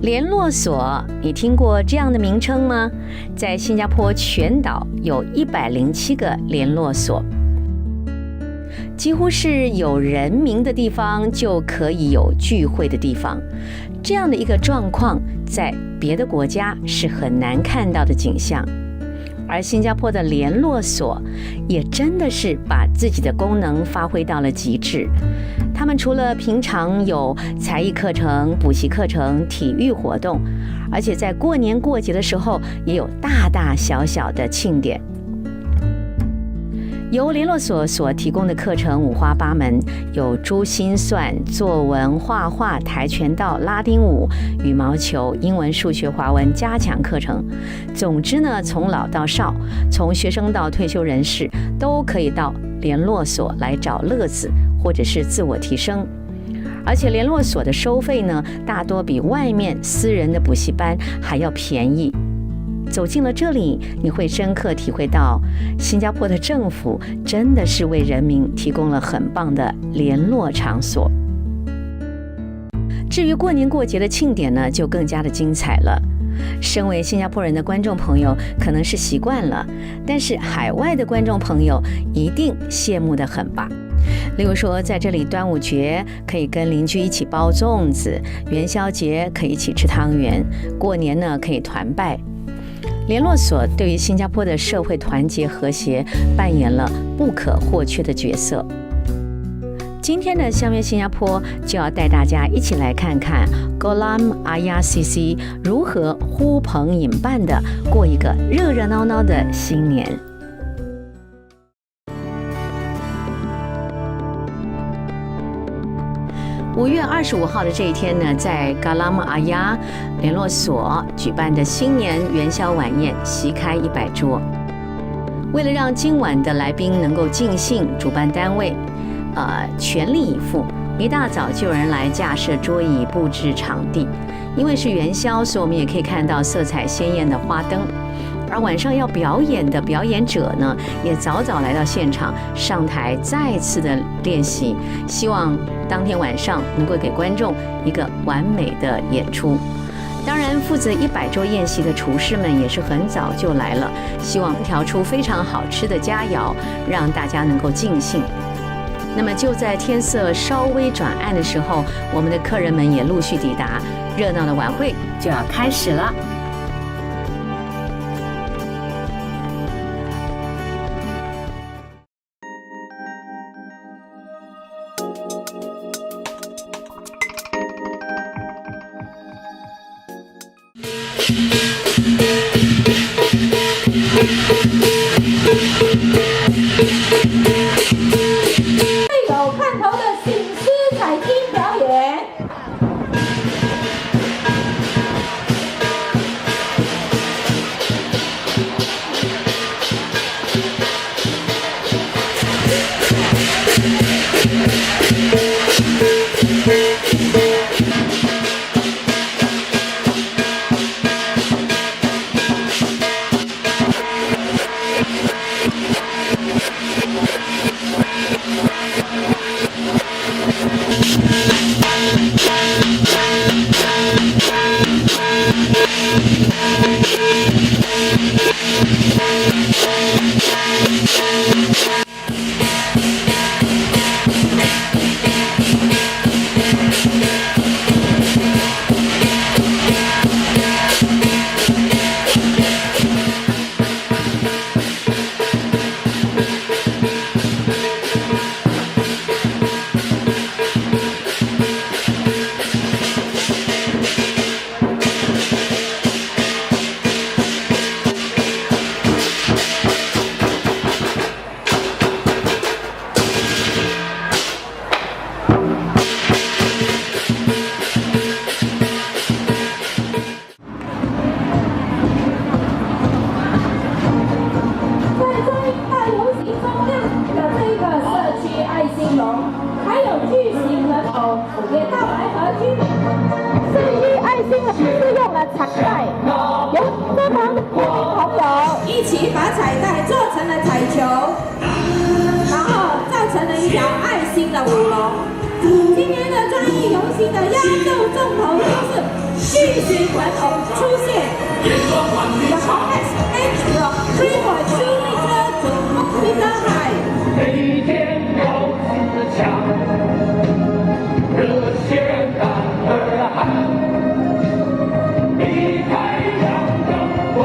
联络所，你听过这样的名称吗？在新加坡全岛有107个联络所，几乎是有人民的地方就可以有聚会的地方。这样的一个状况，在别的国家是很难看到的景象。而新加坡的联络所也真的是把自己的功能发挥到了极致。他们除了平常有才艺课程、补习课程、体育活动，而且在过年过节的时候也有大大小小的庆典。由联络所所提供的课程五花八门，有珠心算、作文、画画、跆拳道、拉丁舞、羽毛球、英文、数学、华文加强课程。总之呢，从老到少，从学生到退休人士，都可以到联络所来找乐子，或者是自我提升。而且联络所的收费呢，大多比外面私人的补习班还要便宜。走进了这里，你会深刻体会到新加坡的政府真的是为人民提供了很棒的联络场所。至于过年过节的庆典呢，就更加的精彩了。身为新加坡人的观众朋友可能是习惯了，但是海外的观众朋友一定羡慕得很吧。例如说，在这里端午节可以跟邻居一起包粽子，元宵节可以一起吃汤圆，过年呢可以团拜。联络所对于新加坡的社会团结和谐扮演了不可或缺的角色。今天的相约新加坡就要带大家一起来看看 Gollam Ayah CC 如何呼朋引伴的过一个热热闹闹的新年。5月25号的这一天呢，在 Gollam Ayah 联络所举办的新年元宵晚宴席开100桌。为了让今晚的来宾能够尽兴，主办单位全力以赴，一大早就有人来架设桌椅布置场地。因为是元宵，所以我们也可以看到色彩鲜艳的花灯。而晚上要表演的表演者呢，也早早来到现场，上台再次的练习，希望当天晚上能够给观众一个完美的演出。当然，负责100桌宴席的厨师们也是很早就来了，希望调出非常好吃的佳肴，让大家能够尽兴。那么就在天色稍微转暗的时候，我们的客人们也陆续抵达，热闹的晚会就要开始了。有看头的醒狮彩金表演。一起把彩带做成了彩球，然后造成了一条爱心的舞龙。今天的专艺游行的压轴重头就是巨型玩偶出现。The hottest extra 3.2 meter to 4 meter high。每天高兴的唱，热血男儿汉，离开阳灯光。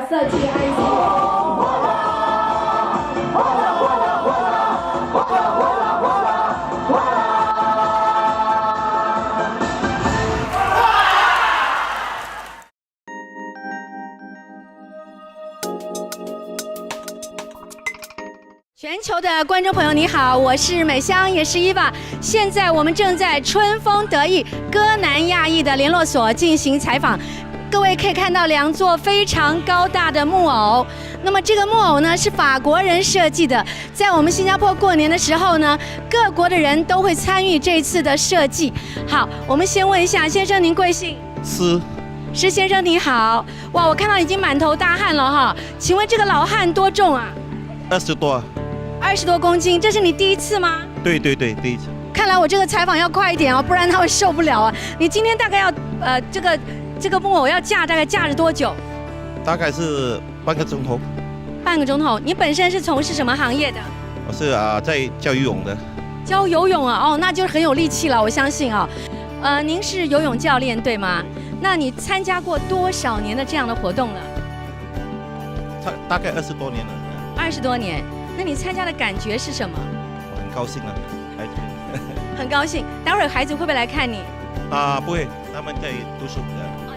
设计爱心。全球的观众朋友，你好，我是美香，也是伊娃。现在我们正在春风得意歌南亚裔的联络所进行采访。各位可以看到两座非常高大的木偶。那么这个木偶呢是法国人设计的，在我们新加坡过年的时候呢，各国的人都会参与这次的设计。好，我们先问一下先生，您贵姓？施。施先生你好。哇，我看到已经满头大汗了哈。请问这个老汉多重啊？20多。20多公斤，这是你第一次吗？对，第一次。看来我这个采访要快一点哦，不然他会受不了啊。你今天大概要这个木偶要大概架着多久？大概是半个钟头。半个钟头。你本身是从事什么行业的？我是在教游泳的。教游泳啊？哦，那就是很有力气了，我相信啊。您是游泳教练对吗？那你参加过多少年的这样的活动了？大概20多年了。20多年。那你参加的感觉是什么？我很高兴啊，孩子。很高兴。待会儿孩子会不会来看你？不会，他们在读书。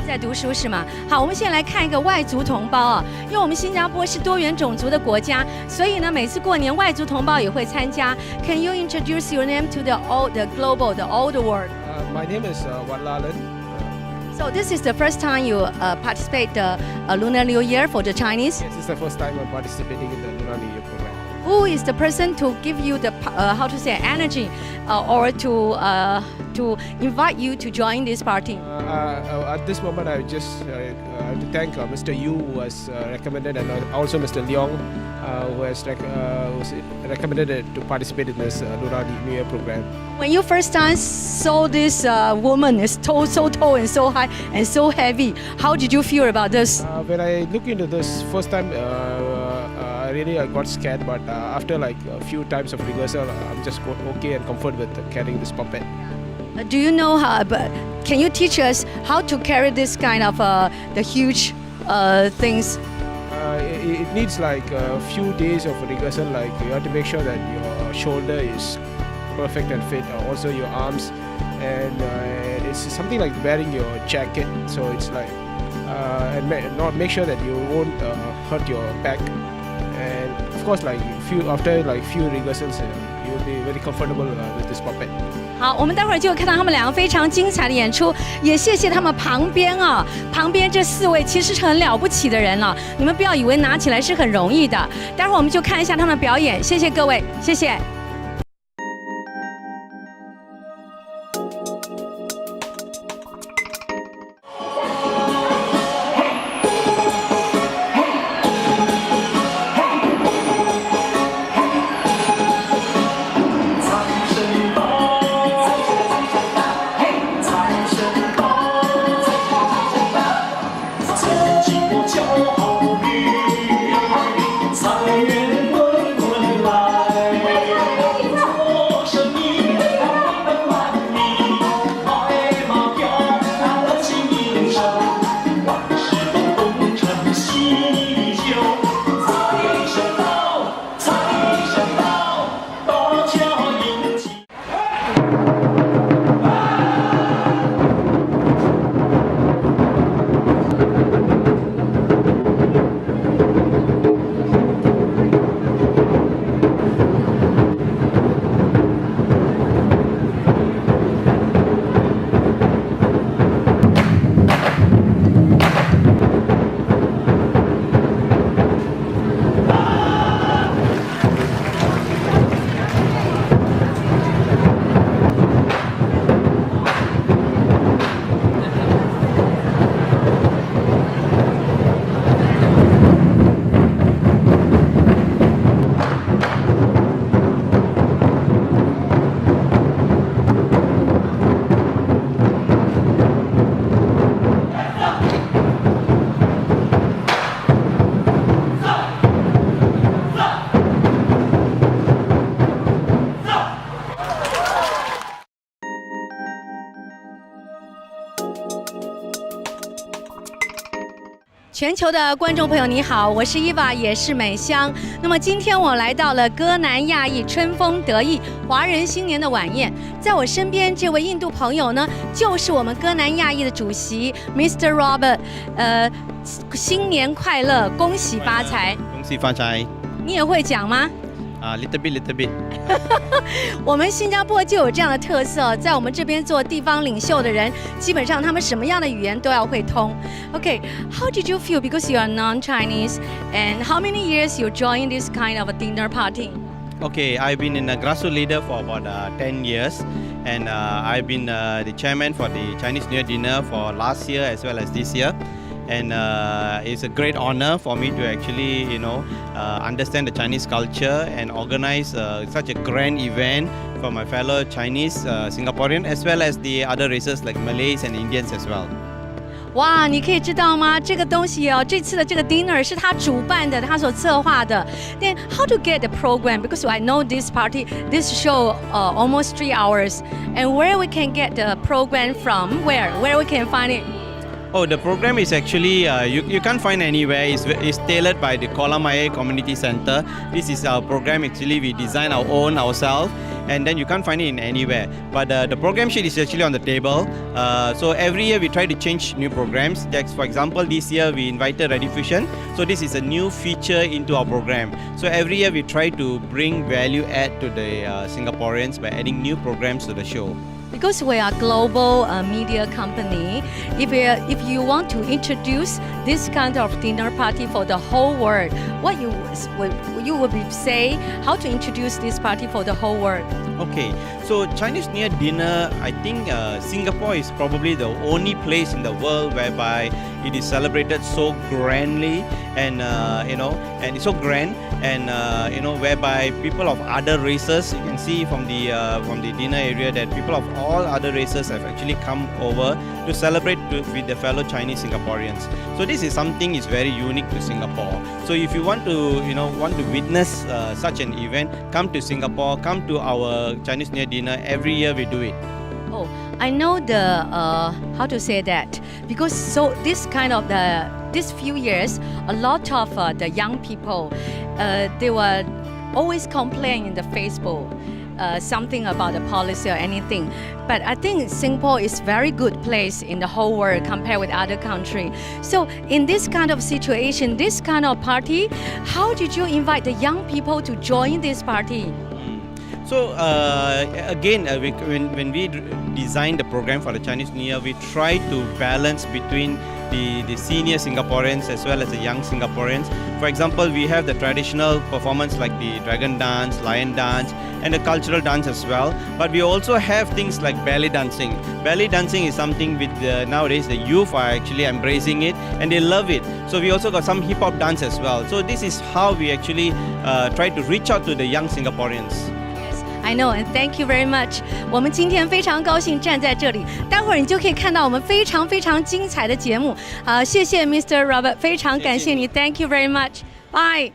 在读书是吗？好，我们现在来看一个外族同胞啊，因为我们新加坡是多元种族的国家，所以呢，每次过年外族同胞也会参加。Can you introduce your name to the global, the old world? My name is Wan Lalan. So this is the first time you participate the Lunar New Year for the Chinese? Yes, this is the first time I'm participating in the Lunar New Year program. Who is the person to give you the energy or to invite you to join this party? At this moment, I just have to thank Mr. Yu, who has recommended, and also Mr. Leong, who has recommended to participate in this Lunar New Year program. When you first time saw this woman is so tall and so high and so heavy, how did you feel about this? When I look into this first time, I got scared, but after like a few times of rehearsal, I'm just okay and comfort with carrying this puppet. Do you know how? Can you teach us how to carry this kind of the huge things? It needs like a few days of rehearsal. Like you have to make sure that your shoulder is perfect and fit. Also your arms, and it's something like wearing your jacket. So it's like and make sure that you won't hurt your back. And of course, like after few rehearsals, you will be very comfortable with this puppet. 好，我们待会儿就看到他们两个非常精彩的演出，也谢谢他们旁边这4位其实是很了不起的人了。你们不要以为拿起来是很容易的，待会儿我们就看一下他们的表演。谢谢各位，谢谢。全球的观众朋友，你好，我是伊娃，也是美香。那么今天我来到了哥南亚裔春风得意华人新年的晚宴，在我身边这位印度朋友呢，就是我们哥南亚裔的主席 Mr. Robert。新年快乐，恭喜发财！恭喜发财！你也会讲吗？little bit。我们新加坡就有这样的特色，在我们这边做地方领袖的人，基本上他们什么样的语言都要会通。Okay, how did you feel because you are non-Chinese, and how many years you joined this kind of a dinner party? Okay, I've been in a grassroots leader for about 10 years, and I've been the chairman for the Chinese New Year dinner for last year as well as this year. And it's a great honor for me to actually, understand the Chinese culture and organize such a grand event for my fellow Chinese Singaporean as well as the other races like Malays and Indians as well. 哇，你可以知道吗？这个东西哦，这次的这个 dinner 是他主办的，他所策划的。Then how to get the program? Because I know this party, this show almost 3 hours, and where we can get the program from? Where we can find it? Oh, the program is actually, you can't find anywhere. It's tailored by the Kolam Ayer Community Center. This is our program. Actually, we design our own ourselves, and then you can't find it in anywhere. But the program sheet is actually on the table. So every year we try to change new programs. For example, this year we invited Rediffusion. So this is a new feature into our program. So every year we try to bring value add to the Singaporeans by adding new programs to the show. Because we are a global media company, if you want to introduce this kind of dinner party for the whole world, what you would say, how to introduce this party for the whole world? Okay, so Chinese New Year dinner, I think Singapore is probably the only place in the world whereby it is celebrated so grandly and and it's so grand and whereby people of other races, you can see from the dinner area that people of all other races have actually come over to celebrate with their fellow Chinese Singaporeans. So this is something is very unique to Singapore. So if you want to witness such an event, come to Singapore, come to our Chinese New Year dinner. Every year we do it. Oh, I know the how to say that, because so this few years, a lot of the young people, they were always complaining in the Facebook. Something about the policy or anything, but I think Singapore is very good place in the whole world compared with other country. So in this kind of situation, this kind of party, how did you invite the young people to join this party? So again, when we designed the program for the Chinese New Year, we try to balance between the senior Singaporeans as well as the young Singaporeans. For example, we have the traditional performance like the dragon dance, lion dance, and the cultural dance as well. But we also have things like belly dancing. Belly dancing is something with nowadays the youth are actually embracing it and they love it. So we also got some hip hop dance as well. So this is how we actually try to reach out to the young Singaporeans. I know, and thank you very much. 我们今天非常高兴站在这里，待会儿你就可以看到我们非常非常精彩的节目。好，谢谢 Mr. Robert， 非常感谢你 ，Thank you very much. Bye.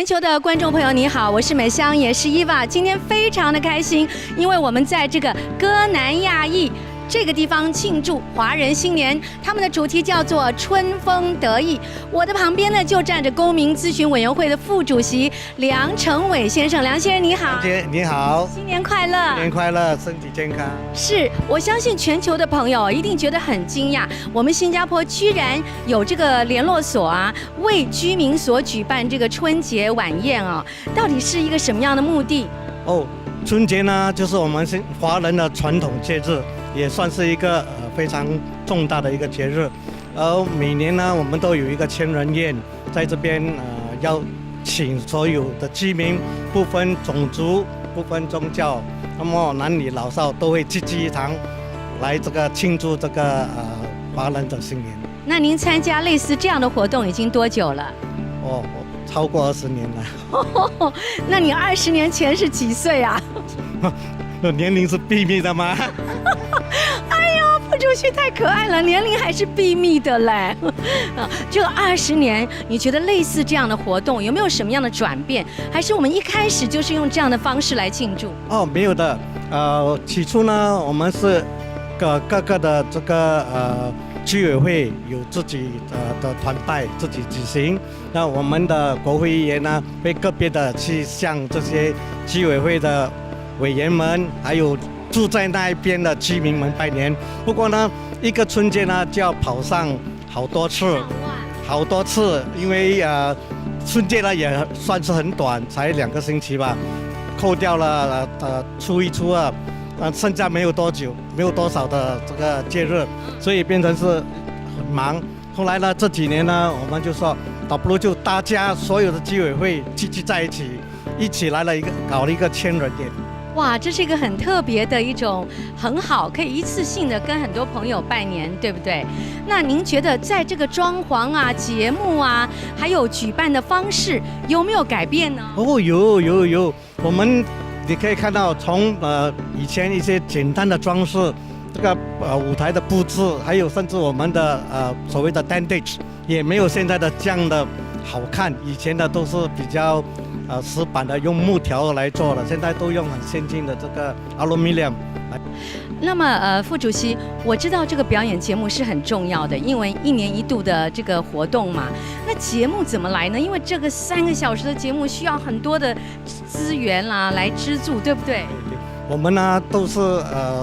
全球的观众朋友，你好，我是美香，也是伊娃。今天非常的开心，因为我们在这个哥南亚裔这个地方庆祝华人新年，他们的主题叫做春风得意。我的旁边呢就站着公民咨询委员会的副主席梁成伟先生，梁先生你好。姐你好，新年快乐！新年快乐，身体健康。是，我相信全球的朋友一定觉得很惊讶，我们新加坡居然有这个联络所啊，为居民所举办这个春节晚宴啊，到底是一个什么样的目的？哦，春节呢，就是我们华人的传统节日，也算是一个非常重大的一个节日。而每年呢，我们都有一个千人宴，在这边要请所有的居民，不分种族、不分宗教，那么男女老少都会聚集一堂，来这个庆祝这个华人的新年。那您参加类似这样的活动已经多久了？哦，超过20年了。那你20年前是几岁啊？年龄是秘密的吗？哎呦，副主席太可爱了，年龄还是秘密的嘞。这20年，你觉得类似这样的活动有没有什么样的转变？还是我们一开始就是用这样的方式来庆祝？哦，没有的。起初呢，我们是各个的这个居委会有自己的团拜自己举行。那我们的国会议员呢，会个别的去向这些居委会的委员们，还有住在那一边的居民们拜年。不过呢，一个春节呢就要跑上好多次，因为春节呢也算是很短，才2个星期吧，扣掉了初一、初二，剩下没有多久，没有多少的这个节日，所以变成是很忙。后来呢，这几年呢，我们就说，倒不如就大家所有的居委会聚集在一起来了搞了一个千人宴。哇，这是一个很特别的一种很好，可以一次性的跟很多朋友拜年，对不对？那您觉得在这个装潢啊、节目啊，还有举办的方式有没有改变呢？哦，有，你可以看到从以前一些简单的装饰，这个舞台的布置，还有甚至我们的所谓的 bandage 也没有现在的这样的好看，以前的都是比较石板的，用木条来做的，现在都用很先进的这个 aluminium。那么副主席，我知道这个表演节目是很重要的，因为1年1度的这个活动嘛。那节目怎么来呢？因为这个3个小时的节目需要很多的资源啦来资助，对不对？我们呢都是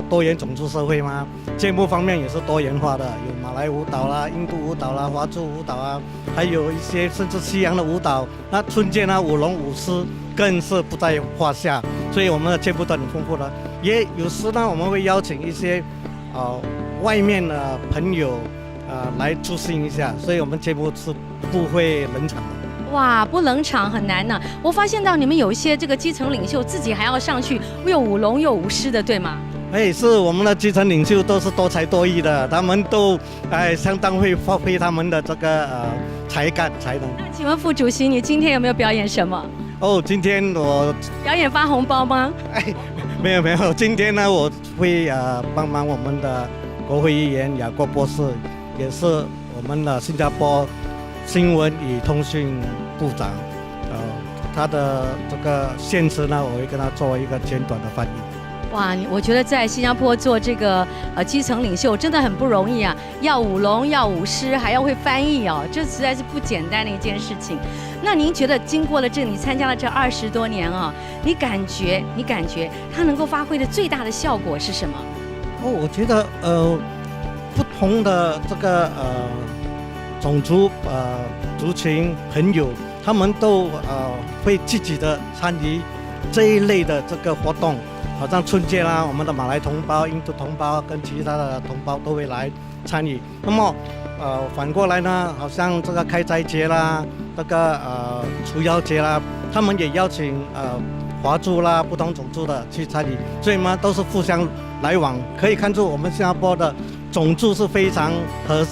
多元种族社会嘛，节目方面也是多元化的，有马来舞蹈啦、印度舞蹈啦、华族舞蹈啊，还有一些甚至西洋的舞蹈。那春节呢，舞龙舞狮更是不在话下，所以我们的节目都很丰富的。也有时呢，我们会邀请一些外面的朋友来助兴一下，所以我们节目是不会冷场的。哇，不冷场很难呢。我发现到你们有一些这个基层领袖自己还要上去又舞龙又舞狮的，对吗？是我们的基层领袖都是多才多艺的，他们都相当会发挥他们的这个才能。那请问副主席，你今天有没有表演什么？哦，今天我表演发红包吗？没有，今天呢我会帮忙我们的国会议员雅各博士，也是我们的新加坡新闻与通讯部长，他的这个献词呢，我会跟他做一个简短的翻译。哇，我觉得在新加坡做这个基层领袖真的很不容易啊，要舞龙，要舞狮，还要会翻译哦，这实在是不简单的一件事情。那您觉得经过了你参加了这20多年啊，你感觉它能够发挥的最大的效果是什么？哦，我觉得不同的这个种族族群朋友，他们都会积极的参与这一类的这个活动。好像春节啦，我们的马来同胞、印度同胞跟其他的同胞都会来参与。那么，反过来呢，好像这个开斋节啦，这个除妖节啦，他们也邀请华族啦、不同种族的去参与，所以嘛，都是互相来往。可以看出我们新加坡的种族是非常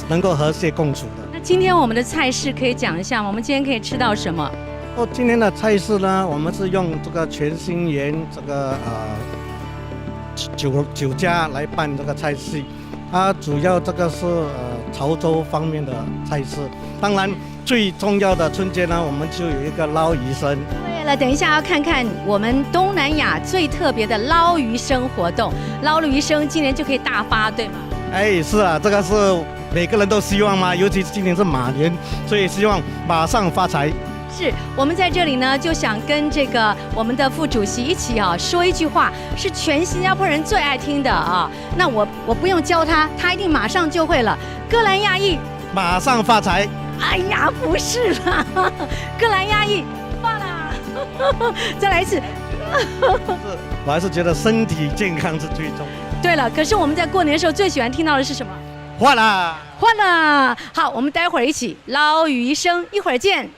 能够和谐共处的。那今天我们的菜式可以讲一下吗？我们今天可以吃到什么？今天的菜式呢，我们是用这个全新园这个酒家来办这个菜系，它主要这个是潮州方面的菜式。当然，最重要的春节呢，我们就有一个捞鱼生。对了，等一下要看看我们东南亚最特别的捞鱼生活动。捞了鱼生，今年就可以大发，对吗？哎，是啊，这个是每个人都希望嘛，尤其今年是马年，所以希望马上发财。是我们在这里呢，就想跟这个我们的副主席一起说一句话，是全新加坡人最爱听的啊。那我不用教他，他一定马上就会了。哥兰亚裔，马上发财。哎呀，不是啦，哥兰亚裔，发啦！再来一次。我还是觉得身体健康是最重要。对了，可是我们在过年的时候最喜欢听到的是什么？换啦！换了。好，我们待会儿一起捞鱼生，一会儿见。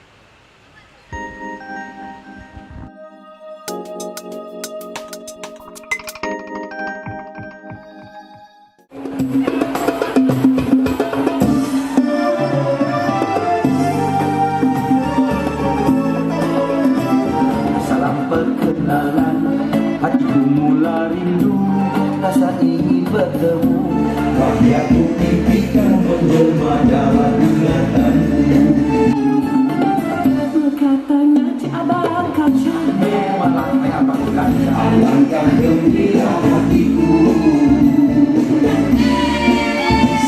Hatiku mula rindu, rasa ingin bertemu. Wahyaku impikan menjelma dalam ingatanku. Berkatanya Cik Abang Kaca. Memanglah Cik Abang Kaca. Alangkah gembira hatiku.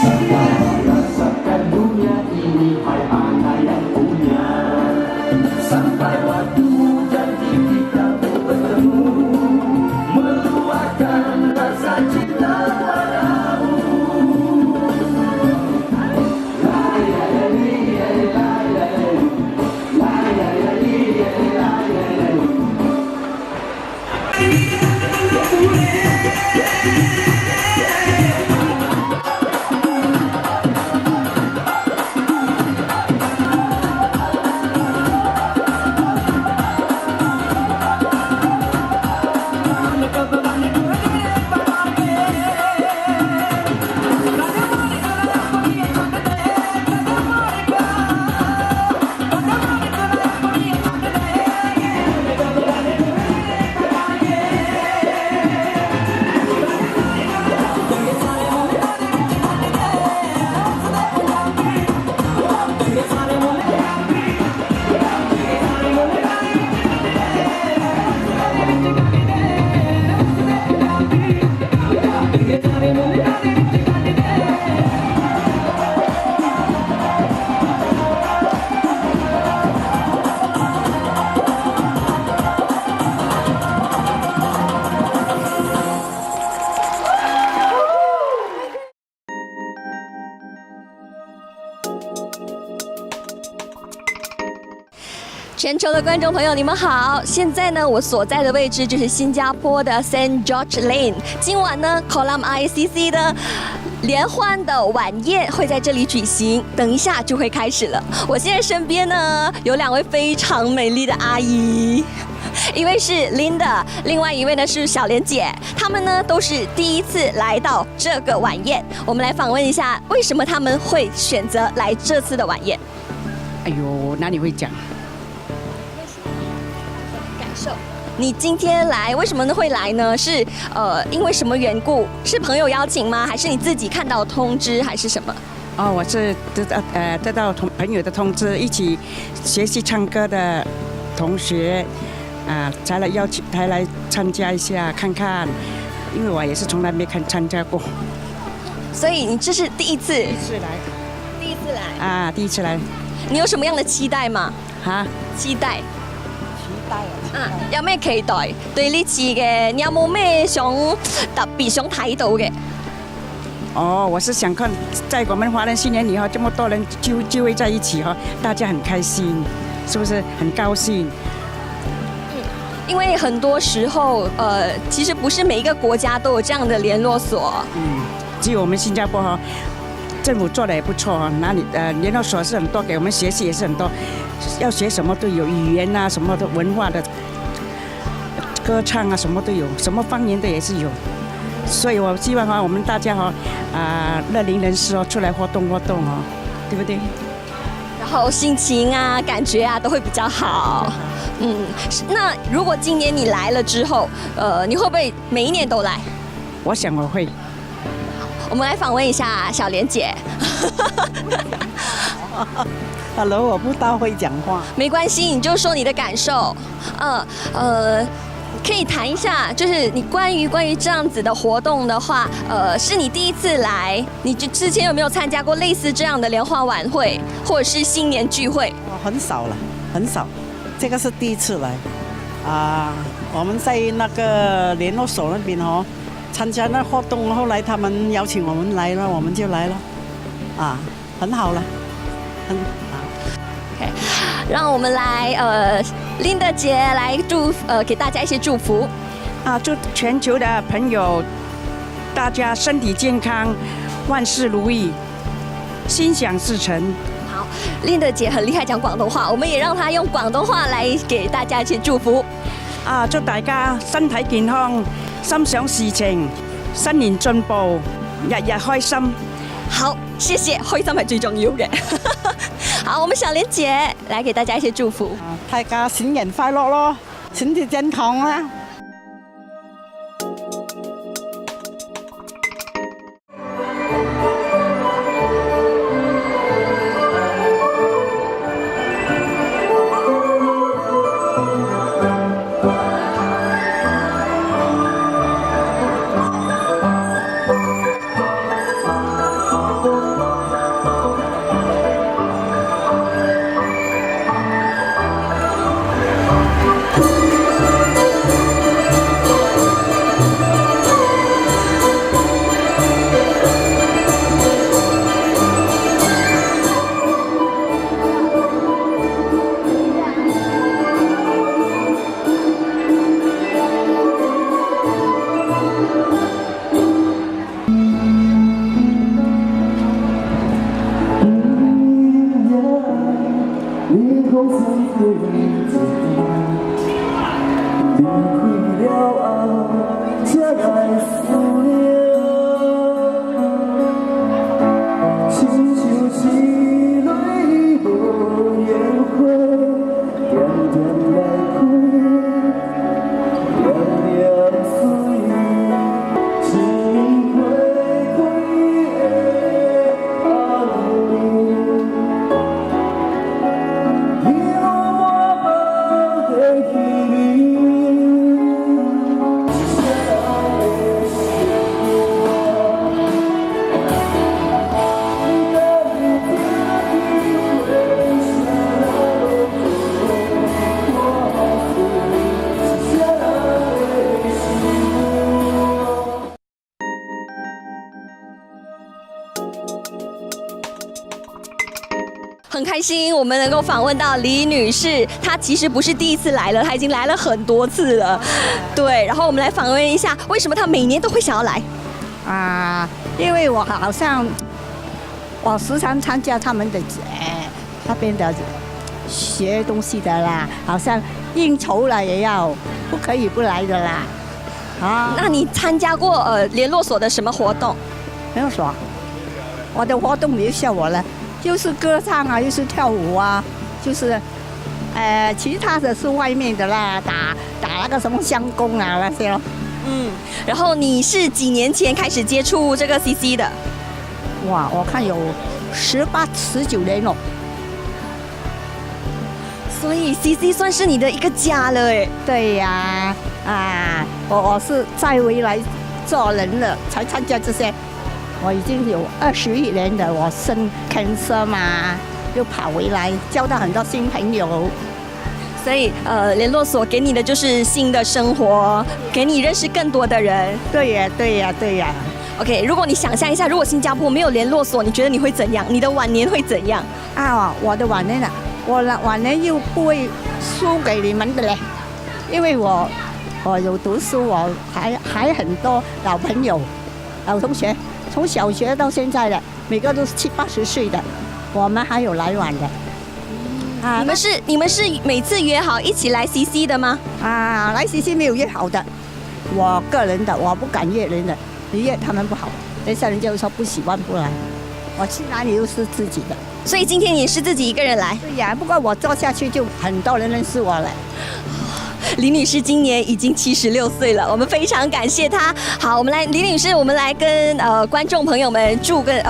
Sampai rasakan dunia ini, hai anak yang punya. Sampai waktu janji kita bertemu. Meluahkan rasa cinta padamu.全球的观众朋友，你们好！现在呢，我所在的位置就是新加坡的 St. George Lane。今晚呢 ，Kolam ICC 的联欢的晚宴会在这里举行，等一下就会开始了。我现在身边呢有2位非常美丽的阿姨，一位是 Linda， 另外一位呢是小莲姐。她们呢都是第一次来到这个晚宴，我们来访问一下，为什么她们会选择来这次的晚宴？哎呦，哪里会讲？你今天来为什么呢会来呢？是因为什么缘故？是朋友邀请吗？还是你自己看到通知，还是什么？哦，我是得到朋友的通知，一起学习唱歌的同学才来邀请，才来参加一下看看，因为我也是从来没参加过。所以你这是第一次？第一次来。第一次来啊，第一次来。你有什麼樣嘅期待嘛？嚇？期待。有咩期待？對呢次嘅，你有冇咩特別想睇到嘅？哦，我是想看，在我們華人新年以後，這麼多人聚會在一起哈，大家很開心，是不是很高興？因為很多時候，其實不是每一個國家都有這樣的聯絡所。只有我們新加坡哈。政府做的也不錯啊，哪裡聯絡所是很多，給我們學習也是很多，要學什麼都有，語言啊，什麼的文化的歌唱啊，什麼都有，什麼方言的也是有，所以我希望哈，我們大家哈樂齡人士哦出來活動活動哦，對不對？然後心情啊、感覺啊都會比較好。那如果今年你來了之後，你會不會每一年都來？我想我會。我們來訪問一下小蓮姐。Hello， 我不大会讲话。没关系，你就说你的感受。可以谈一下，就是你关于这样子的活动的话，是你第一次来，你之前有没有参加过类似这样的联欢晚会，或者是新年聚会？很少了，很少，这个是第一次来。我们在那个联络所那边参加那活动，后来他们邀请我们来了，我们就来了。很好了，很好。OK， 让我们来Linda 姐来给大家一些祝福。祝全球的朋友大家身体健康，万事如意，心想事成。好，Linda 姐很厉害讲广东话，我们也让她用广东话来给大家一些祝福。祝大家身體健康，心想事情，新年進步，日日開心。好，謝謝，開心係最重要嘅。好，我們小蓮姐來給大家一些祝福。大家新年快樂咯，身體健康啦。很开心我们能够访问到李女士，她其实不是第一次来了，她已经来了很多次了。对，然后我们来访问一下，为什么她每年都会想要来？因为我好像我时常参加他们的那边的学东西的啦，好像应酬了也要不可以不来的啦。那你参加过联络所的什么活动？联络所，我的活动没有像我了。又是歌唱啊，又是跳舞啊，就是其他的是外面的啦，打那个什么相公啊那些咯。然后你是几年前开始接触这个 CC 的？哇，我看有18、19年了。所以 CC 算是你的一个家了哎。对呀，我是再回来做人了才参加这些。我已经有21年的，我生 cancer 嘛，又跑回来，交到很多新朋友。所以联络所给你的就是新的生活，给你认识更多的人。对呀，对呀，对呀。OK， 如果你想象一下，如果新加坡没有联络所，你觉得你会怎样？你的晚年会怎样？我的晚年我的晚年又不会输给你们的嘞，因为我有读书，我还很多老朋友、老同学。从小学到现在的，每个都是70、80岁的，我们还有来往的。你们是每次约好一起来 CC 的吗？来 CC 没有约好的，我个人的，我不敢约人的，你约他们不好，等下人家就说不喜欢不来。我去哪里都是自己的。所以今天你是自己一个人来？对呀，不过我做下去就很多人认识我了。李女士今年已经76岁了，我们非常感谢她。好，我们来，李女士，我们来跟观众朋友们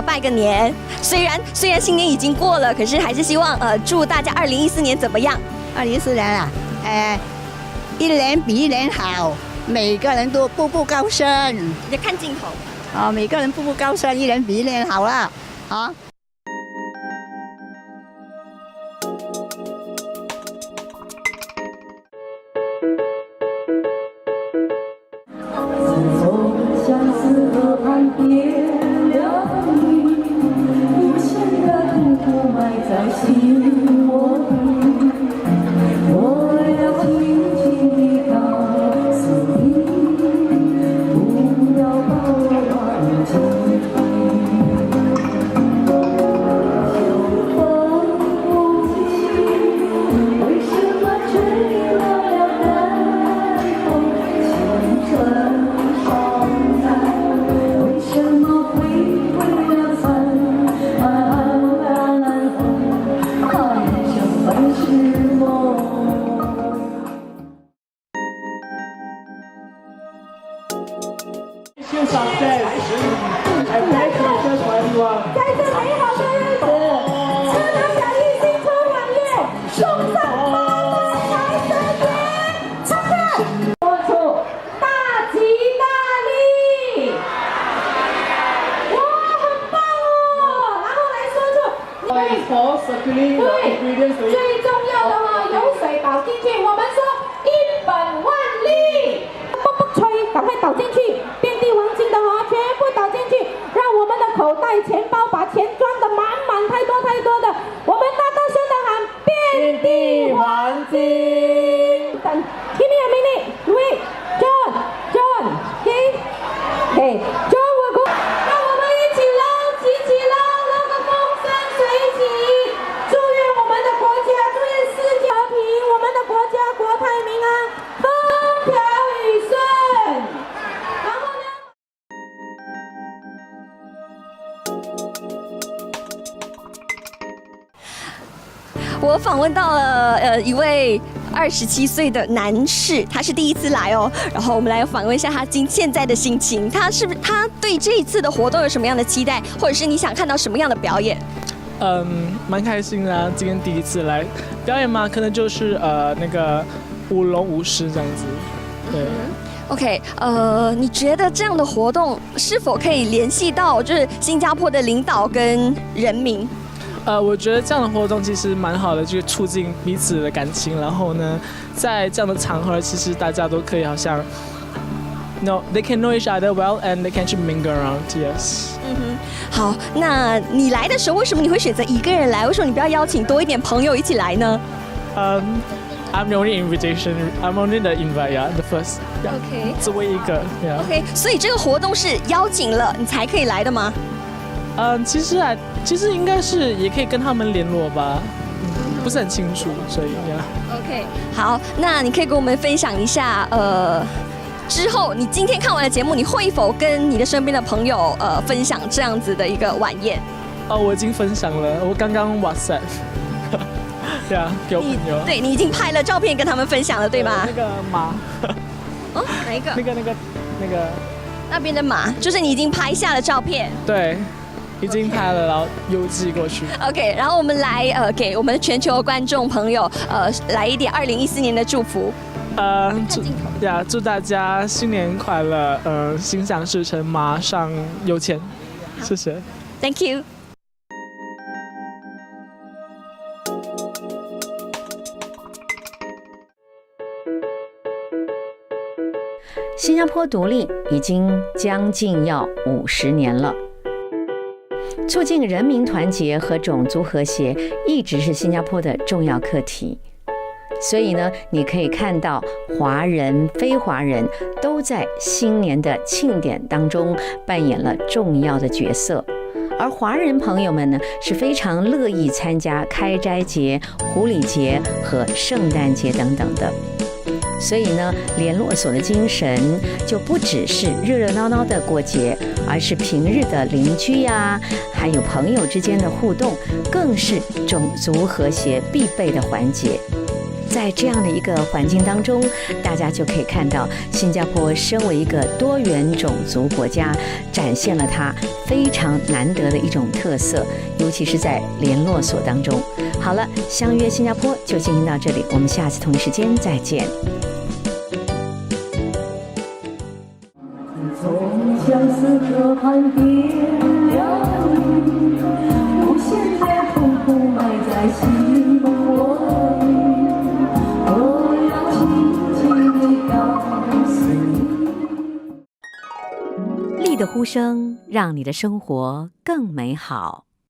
拜个年。虽然新年已经过了，可是还是希望祝大家2014年怎么样？2014年啊，一年比一年好，每个人都步步高升。你看镜头。每个人步步高升，一年比一年好了，好。我访问到了一位27岁的男士，他是第一次来哦。然后我们来访问一下他现在的心情，他对这一次的活动有什么样的期待，或者是你想看到什么样的表演？蛮开心的啊，今天第一次来表演嘛，可能就是那个舞龙舞狮这样子，对。OK， 你觉得这样的活动是否可以联系到就是新加坡的领导跟人民？我觉得这样的活动其实蛮好的，就是促进彼此的感情。然后呢，在这样的场合，其实大家都可以好像 they can know each other well and they can mingle around. Yes. 好，那你来的时候，为什么你会选择一个人来？为什么你不要邀请多一点朋友一起来呢？I'm the only invitation. I'm only the invite. Yeah, the first. Yeah. OK. 作为一个 Yeah. OK， 所以这个活动是邀请了你才可以来的吗？其实应该是也可以跟他们联络吧，不是很清楚，所以呀。OK， 好，那你可以跟我们分享一下，之后你今天看完了节目，你会否跟你的身边的朋友分享这样子的一个晚宴？我已经分享了，我刚刚 WhatsApp， 对啊，给我朋友。对，你已经拍了照片跟他们分享了，对吗？那个马。哦，哪一个？那个。那边的马，就是你已经拍下了照片。对。已经拍了，然后邮寄过去。OK， 然后我们来给我们的全球观众朋友来一点2014年的祝福。祝大家新年快乐，心想事成，马上有钱，谢谢。Thank you。新加坡独立已经将近要50年了。促进人民团结和种族和谐一直是新加坡的重要课题，所以呢，你可以看到华人、非华人都在新年的庆典当中扮演了重要的角色，而华人朋友们呢是非常乐意参加开斋节、狐狸节和圣诞节等等的。所以呢，联络所的精神就不只是热热闹闹的过节，而是平日的邻居呀，还有朋友之间的互动，更是种族和谐必备的环节。在这样的一个环境当中，大家就可以看到新加坡身为一个多元种族国家，展现了它非常难得的一种特色，尤其是在联络所当中。好了，相约新加坡就进行到这里，我们下次同一时间再见。从相思河畔别了你，无限在痛苦埋在心窝里，我要轻轻地告诉你。力的呼声，让你的生活更美好。